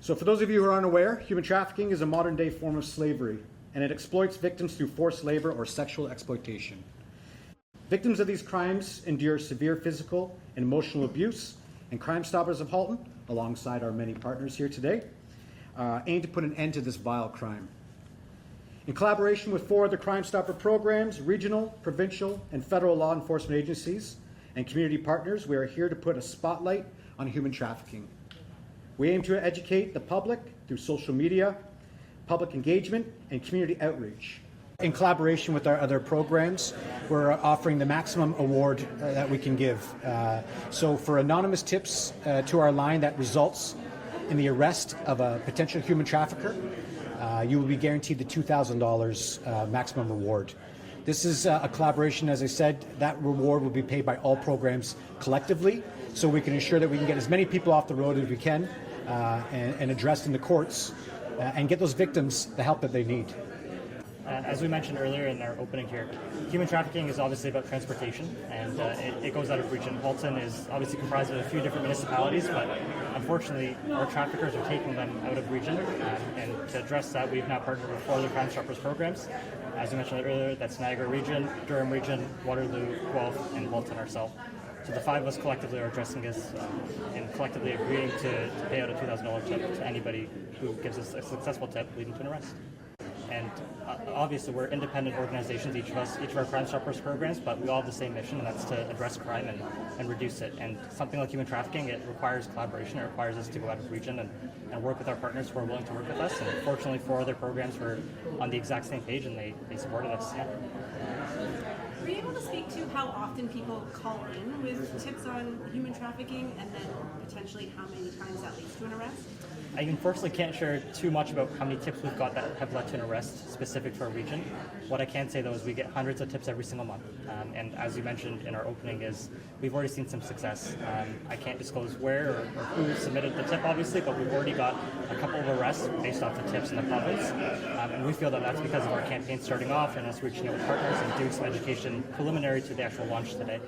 So for those of you who are unaware, human trafficking is a modern-day form of slavery, and it exploits victims through forced labor or sexual exploitation. Victims of these crimes endure severe physical and emotional abuse, and Crime Stoppers of Halton, alongside our many partners here today, aim to put an end to this vile crime. In collaboration with 4 other Crime Stopper programs, regional, provincial, and federal law enforcement agencies, and community partners, we are here to put a spotlight on human trafficking. We aim to educate the public through social media, public engagement, and community outreach. In collaboration with our other programs, we're offering the maximum award that we can give. So for anonymous tips to our line that results in the arrest of a potential human trafficker, you will be guaranteed the $2,000 maximum reward. This is a collaboration, as I said. That reward will be paid by all programs collectively, so we can ensure that we can get as many people off the road as we can and addressed in the courts and get those victims the help that they need. As we mentioned earlier in our opening here, human trafficking is obviously about transportation, and it goes out of region. Halton is obviously comprised of a few different municipalities, but unfortunately our traffickers are taking them out of region, and to address that, we've now partnered with 4 other Crime Stoppers programs. As we mentioned earlier, that's Niagara Region, Durham Region, Waterloo, Guelph, and Halton ourselves. So the 5 of us collectively are addressing this and collectively agreeing to pay out a $2,000 tip to anybody who gives us a successful tip leading to an arrest. And obviously we're independent organizations, each of our Crime Stoppers programs, but we all have the same mission, and that's to address crime and reduce it. And something like human trafficking, it requires collaboration. It requires us to go out of region and work with our partners who are willing to work with us. And fortunately, 4 other programs were on the exact same page, and they supported us. Yeah. Were you able to speak to how often people call in with tips on human trafficking, and then potentially how many times that leads to an arrest? I unfortunately can't share too much about how many tips we've got that have led to an arrest specific to our region. What I can say though is we get hundreds of tips every single month, and as you mentioned in our opening, is we've already seen some success. I can't disclose where or who submitted the tip obviously, but we've already got a couple of arrests based off the tips in the province, and we feel that that's because of our campaign starting off and us reaching out with partners and doing some education preliminary to the actual launch today.